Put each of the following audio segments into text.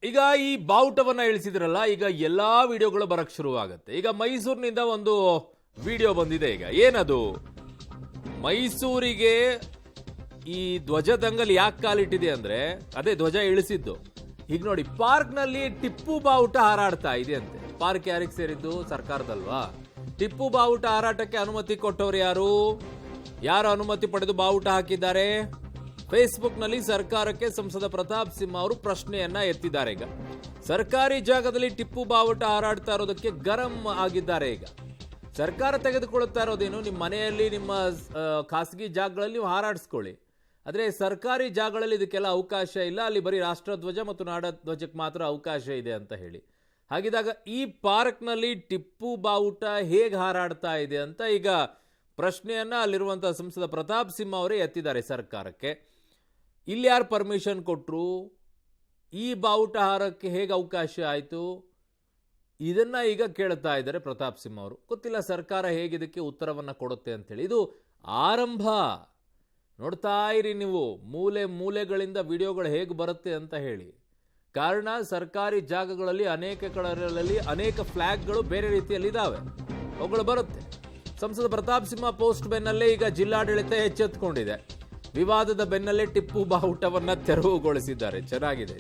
ಈಗ ಈ ಬಾವುಟವನ್ನ ಇಳಿಸಿದ್ರಲ್ಲ, ಈಗ ಎಲ್ಲಾ ವಿಡಿಯೋಗಳು ಬರಕ್ ಶುರುವಾಗುತ್ತೆ. ಈಗ ಮೈಸೂರಿನಿಂದ ಒಂದು ವಿಡಿಯೋ ಬಂದಿದೆ. ಈಗ ಏನದು? ಮೈಸೂರಿಗೆ ಈ ಧ್ವಜದಂಗಲ್ ಯಾಕೆ ಕಾಲಿಟ್ಟಿದೆ ಅಂದ್ರೆ ಅದೇ ಧ್ವಜ ಇಳಿಸಿದ್ದು. ಈಗ ನೋಡಿ, ಪಾರ್ಕ್ ನಲ್ಲಿ ಟಿಪ್ಪು ಬಾವುಟ ಹಾರಾಡ್ತಾ ಇದೆ ಅಂತೆ. ಪಾರ್ಕ್ ಯಾರಿಗೆ ಸೇರಿದ್ದು? ಸರ್ಕಾರದಲ್ವಾ? ಟಿಪ್ಪು ಬಾವುಟ ಹಾರಾಟಕ್ಕೆ ಅನುಮತಿ ಕೊಟ್ಟವರು ಯಾರು? ಯಾರು ಅನುಮತಿ ಪಡೆದು ಬಾವುಟ ಹಾಕಿದ್ದಾರೆ? ಫೇಸ್ಬುಕ್ ನಲ್ಲಿ ಸರ್ಕಾರಕ್ಕೆ ಸಂಸದ ಪ್ರತಾಪ್ ಸಿಂಹ ಅವರು ಪ್ರಶ್ನೆಯನ್ನ ಎತ್ತಿದ್ದಾರೆ. ಈಗ ಸರ್ಕಾರಿ ಜಾಗದಲ್ಲಿ ಟಿಪ್ಪು ಬಾವುಟ ಹಾರಾಡ್ತಾ ಇರೋದಕ್ಕೆ ಗರಂ ಆಗಿದ್ದಾರೆ. ಈಗ ಸರ್ಕಾರ ತೆಗೆದುಕೊಳ್ಳುತ್ತಾ ಇರೋದೇನು? ನಿಮ್ಮ ಮನೆಯಲ್ಲಿ, ನಿಮ್ಮ ಖಾಸಗಿ ಜಾಗಗಳಲ್ಲಿ ನೀವು ಹಾರಾಡಿಸ್ಕೊಳ್ಳಿ, ಆದರೆ ಸರ್ಕಾರಿ ಜಾಗಗಳಲ್ಲಿ ಇದಕ್ಕೆಲ್ಲ ಅವಕಾಶ ಇಲ್ಲ. ಅಲ್ಲಿ ಬರೀ ರಾಷ್ಟ್ರಧ್ವಜ ಮತ್ತು ನಾಡಧ್ವಜಕ್ಕೆ ಮಾತ್ರ ಅವಕಾಶ ಇದೆ ಅಂತ ಹೇಳಿ. ಹಾಗಿದ್ದಾಗ ಈ ಪಾರ್ಕ್ನಲ್ಲಿ ಟಿಪ್ಪು ಬಾವುಟ ಹೇಗೆ ಹಾರಾಡ್ತಾ ಇದೆ ಅಂತ ಈಗ ಪ್ರಶ್ನೆಯನ್ನ ಅಲ್ಲಿರುವಂತಹ ಸಂಸದ ಪ್ರತಾಪ್ ಸಿಂಹ ಅವರೇ ಎತ್ತಿದ್ದಾರೆ ಸರ್ಕಾರಕ್ಕೆ. ಇಲ್ಲಿ ಯಾರು ಪರ್ಮಿಷನ್ ಕೊಟ್ಟರು? ಈ ಬಾವುಟ ಹಾರಕ್ಕೆ ಹೇಗೆ ಅವಕಾಶ ಆಯಿತು? ಇದನ್ನ ಈಗ ಕೇಳ್ತಾ ಇದ್ದಾರೆ ಪ್ರತಾಪ್ ಸಿಂಹ ಅವರು. ಗೊತ್ತಿಲ್ಲ ಸರ್ಕಾರ ಹೇಗಿದಕ್ಕೆ ಉತ್ತರವನ್ನು ಕೊಡುತ್ತೆ ಅಂತೇಳಿ. ಇದು ಆರಂಭ. ನೋಡ್ತಾ ಇರಿ ನೀವು, ಮೂಲೆ ಮೂಲೆಗಳಿಂದ ವಿಡಿಯೋಗಳು ಹೇಗೆ ಬರುತ್ತೆ ಅಂತ ಹೇಳಿ. ಕಾರಣ, ಸರ್ಕಾರಿ ಜಾಗಗಳಲ್ಲಿ ಅನೇಕ ಕಡೆಗಳಲ್ಲಿ ಅನೇಕ ಫ್ಲಾಗ್ಗಳು ಬೇರೆ ರೀತಿಯಲ್ಲಿ ಇದ್ದಾವೆ, ಅವುಗಳು ಬರುತ್ತೆ. ಸಂಸದ ಪ್ರತಾಪ್ ಸಿಂಹ ಪೋಸ್ಟ್ ಬೆನ್ನಲ್ಲೇ ಈಗ ಜಿಲ್ಲಾಡಳಿತ ಎಚ್ಚೆತ್ತುಕೊಂಡಿದೆ. ವಿವಾದದ ಬೆನ್ನಲ್ಲೇ ಟಿಪ್ಪು ಬಾವುಟವನ್ನ ತೆರವುಗೊಳಿಸಿದ್ದಾರೆ. ಚೆನ್ನಾಗಿದೆ.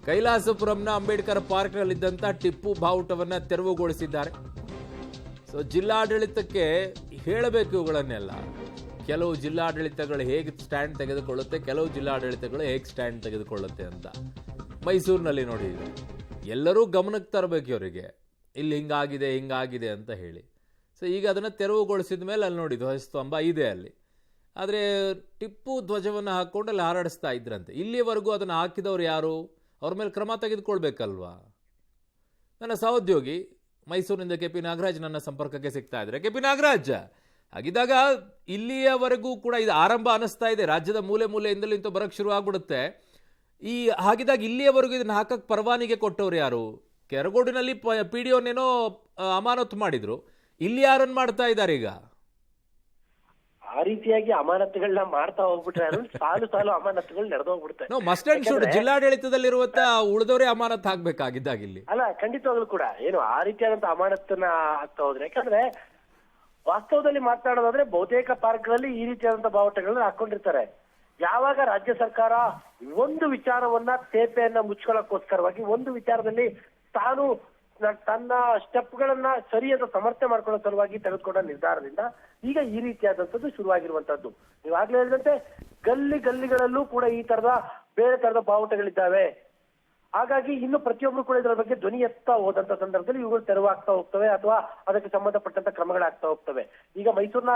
ಕೈಲಾಸಪುರಂನ ಅಂಬೇಡ್ಕರ್ ಪಾರ್ಕ್ನಲ್ಲಿದ್ದಂಥ ಟಿಪ್ಪು ಬಾವುಟವನ್ನ ತೆರವುಗೊಳಿಸಿದ್ದಾರೆ. ಸೊ ಜಿಲ್ಲಾಡಳಿತಕ್ಕೆ ಹೇಳಬೇಕು ಇವುಗಳನ್ನೆಲ್ಲ. ಕೆಲವು ಜಿಲ್ಲಾಡಳಿತಗಳು ಹೇಗೆ ಸ್ಟ್ಯಾಂಡ್ ತೆಗೆದುಕೊಳ್ಳುತ್ತೆ, ಕೆಲವು ಜಿಲ್ಲಾಡಳಿತಗಳು ಹೇಗೆ ಸ್ಟ್ಯಾಂಡ್ ತೆಗೆದುಕೊಳ್ಳುತ್ತೆ ಅಂತ. ಮೈಸೂರಿನಲ್ಲಿ ನೋಡಿ, ಎಲ್ಲರೂ ಗಮನಕ್ಕೆ ತರಬೇಕು ಇವರಿಗೆ, ಇಲ್ಲಿ ಹಿಂಗಾಗಿದೆ ಅಂತ ಹೇಳಿ. ಸೊ ಈಗ ಅದನ್ನು ತೆರವುಗೊಳಿಸಿದ ಮೇಲೆ ಅಲ್ಲಿ ನೋಡಿ ಧ್ವಜಸ್ತಂಭ ಇದೆ ಅಲ್ಲಿ. ಆದರೆ ಟಿಪ್ಪು ಧ್ವಜವನ್ನು ಹಾಕ್ಕೊಂಡು ಅಲ್ಲಿ ಹಾರಾಡಿಸ್ತಾ ಇದ್ರಂತೆ. ಇಲ್ಲಿಯವರೆಗೂ ಅದನ್ನು ಹಾಕಿದವರು ಯಾರು? ಅವ್ರ ಮೇಲೆ ಕ್ರಮ ತೆಗೆದುಕೊಳ್ಬೇಕಲ್ವಾ? ನನ್ನ ಸಹೋದ್ಯೋಗಿ ಮೈಸೂರಿನಿಂದ KP ನಾಗರಾಜ್ ನನ್ನ ಸಂಪರ್ಕಕ್ಕೆ ಸಿಗ್ತಾ ಇದ್ದಾರೆ. KP ನಾಗರಾಜ್, ಹಾಗಿದ್ದಾಗ ಇಲ್ಲಿಯವರೆಗೂ ಕೂಡ ಇದು ಆರಂಭ ಅನಿಸ್ತಾ ಇದೆ. ರಾಜ್ಯದ ಮೂಲೆ ಮೂಲೆಯಿಂದಲೂ ಇಂತ ಬರಕ್ಕೆ ಶುರು ಆಗ್ಬಿಡುತ್ತೆ. ಹಾಗಿದ್ದಾಗ ಇಲ್ಲಿಯವರೆಗೂ ಇದನ್ನ ಹಾಕಕ್ಕೆ ಪರವಾನಿಗೆ ಕೊಟ್ಟವ್ರು ಯಾರು? ಕೆರಗೋಡಿನಲ್ಲಿ PDOನೇನೋ ಅಮಾನತು ಮಾಡಿದ್ರು, ಇಲ್ಲಿ ಯಾರನ್ನು ಮಾಡ್ತಾ ಇದ್ದಾರೆ ಈಗ? ಆ ರೀತಿಯಾಗಿ ಅಮಾನತುಗಳನ್ನ ಮಾಡ್ತಾ ಹೋಗ್ಬಿಟ್ರೆ ಸಾಲು ಅಮಾನತುಗಳು ನಡೆದೋಗ್ಬಿಡುತ್ತೆ. ಮಸ್ಟ್ ಅಂಡ್ ಶುಡ್ ಜಿಲ್ಲಾಡಳಿತದಲ್ಲಿರುವಂತ ಉಳಿದವರೇ ಅಮಾನತ್ ಹಾಕ್ಬೇಕಾಗಿದ್ದಾಗ ಇಲ್ಲಿ ಅಲ್ಲ, ಖಂಡಿತವಾಗ್ಲೂ ಕೂಡ ಏನು ಆ ರೀತಿಯಾದಂತ ಅಮಾನತನ್ನ ಆಗ್ತಾ ಹೋದ್ರೆ. ಯಾಕಂದ್ರೆ ವಾಸ್ತವದಲ್ಲಿ ಮಾತನಾಡೋದಾದ್ರೆ ಬಹುತೇಕ ಪಾರ್ಕ್ಗಳಲ್ಲಿ ಈ ರೀತಿಯಾದಂತ ಬಾವುಟಗಳನ್ನ ಹಾಕೊಂಡಿರ್ತಾರೆ. ಯಾವಾಗ ರಾಜ್ಯ ಸರ್ಕಾರ ಒಂದು ವಿಚಾರವನ್ನ ತೇಪೆಯನ್ನ ಮುಚ್ಕೊಳ್ಳೋಕ್ಕೋಸ್ಕರವಾಗಿ ಒಂದು ವಿಚಾರದಲ್ಲಿ ತಾನು ತನ್ನ ಸ್ಟೆಪ್ಗಳನ್ನ ಸರಿಯಾದ ಸಮರ್ಥನೆ ಮಾಡ್ಕೊಳ್ಳೋ ಸಲುವಾಗಿ ತೆಗೆದುಕೊಂಡ ನಿರ್ಧಾರದಿಂದ ಈಗ ಈ ರೀತಿಯಾದಂಥದ್ದು ಶುರುವಾಗಿರುವಂತದ್ದು. ನೀವಾಗ್ಲೇ ಹೇಳಿದಂತೆ ಗಲ್ಲಿಗಳಲ್ಲೂ ಕೂಡ ಈ ತರದ ಬೇರೆ ತರದ ಬಾವುಟಗಳಿದ್ದಾವೆ. ಹಾಗಾಗಿ ಇನ್ನು ಪ್ರತಿಯೊಬ್ರು ಕೂಡ ಇದರ ಬಗ್ಗೆ ಧ್ವನಿ ಎತ್ತಾ ಹೋದಂತ ಸಂದರ್ಭದಲ್ಲಿ ಇವುಗಳು ತೆರವಾಗ್ತಾ ಹೋಗ್ತವೆ ಅಥವಾ ಅದಕ್ಕೆ ಸಂಬಂಧಪಟ್ಟಂತ ಕ್ರಮಗಳಾಗ್ತಾ ಹೋಗ್ತವೆ. ಈಗ ಮೈಸೂರಿನ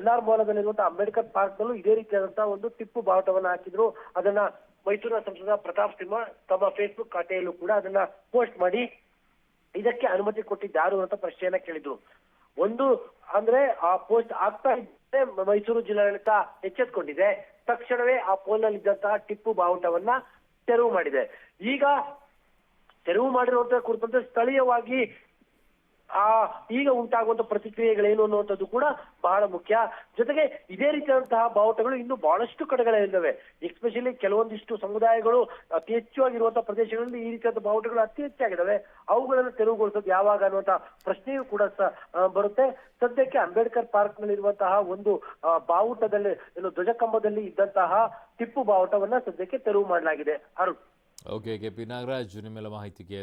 NR ಮೂಲದಲ್ಲಿರುವಂತಹ ಅಂಬೇಡ್ಕರ್ ಪಾರ್ಕ್ ನಲ್ಲೂ ಇದೇ ರೀತಿಯಾದಂತಹ ಒಂದು ಟಿಪ್ಪು ಬಾವುಟವನ್ನ ಹಾಕಿದ್ರು. ಅದನ್ನ ಮೈಸೂರಿನ ಸಂಸದ ಪ್ರತಾಪ್ ಸಿಂಹ ತಮ್ಮ ಫೇಸ್ಬುಕ್ ಖಾತೆಯಲ್ಲೂ ಕೂಡ ಅದನ್ನ ಪೋಸ್ಟ್ ಮಾಡಿ ಇದಕ್ಕೆ ಅನುಮತಿ ಕೊಟ್ಟಿದ್ದಾರು ಅಂತ ಪ್ರಶ್ನೆಯನ್ನ ಕೇಳಿದ್ರು. ಒಂದು ಅಂದ್ರೆ ಆ ಪೋಸ್ಟ್ ಆಗ್ತಾ ಇದ್ದರೆ ಮೈಸೂರು ಜಿಲ್ಲಾಡಳಿತ ಎಚ್ಚೆತ್ಕೊಂಡಿದೆ. ತಕ್ಷಣವೇ ಆ ಪೋಲ್ನಲ್ಲಿ ಇದ್ದಂತಹ ಟಿಪ್ಪು ಬಾವುಟವನ್ನ ತೆರವು ಮಾಡಿದೆ. ಈಗ ತೆರವು ಮಾಡಿರುವಂತಹ ಕುರಿತಂತೆ ಸ್ಥಳೀಯವಾಗಿ ಈಗ ಉಂಟಾಗುವಂತ ಪ್ರತಿಕ್ರಿಯೆಗಳೇನು ಅನ್ನುವಂಥದ್ದು ಕೂಡ ಬಹಳ ಮುಖ್ಯ. ಜೊತೆಗೆ ಇದೇ ರೀತಿಯಾದಂತಹ ಬಾವುಟಗಳು ಇನ್ನು ಬಹಳಷ್ಟು ಕಡೆಗಳಿದ್ದಾವೆ. ಎಸ್ಪೆಷಲಿ ಕೆಲವೊಂದಿಷ್ಟು ಸಮುದಾಯಗಳು ಅತಿ ಹೆಚ್ಚಾಗಿರುವಂತಹ ಪ್ರದೇಶಗಳಲ್ಲಿ ಈ ರೀತಿಯಾದ ಬಾವುಟಗಳು ಅತಿ ಹೆಚ್ಚಾಗಿದ್ದಾವೆ. ಅವುಗಳನ್ನು ತೆರವುಗೊಳಿಸೋದು ಯಾವಾಗ ಅನ್ನುವಂತ ಪ್ರಶ್ನೆಯೂ ಕೂಡ ಬರುತ್ತೆ. ಸದ್ಯಕ್ಕೆ ಅಂಬೇಡ್ಕರ್ ಪಾರ್ಕ್ ನಲ್ಲಿ ಇರುವಂತಹ ಒಂದು ಬಾವುಟದಲ್ಲಿ ಧ್ವಜಕಂಬದಲ್ಲಿ ಇದ್ದಂತಹ ಟಿಪ್ಪು ಬಾವುಟವನ್ನ ಸದ್ಯಕ್ಕೆ ತೆರವು ಮಾಡಲಾಗಿದೆ. ಅರುಣ್. ಓಕೆ, KP ನಾಗರಾಜ್, ನಿಮ್ಮೆಲ್ಲ ಮಾಹಿತಿಗೆ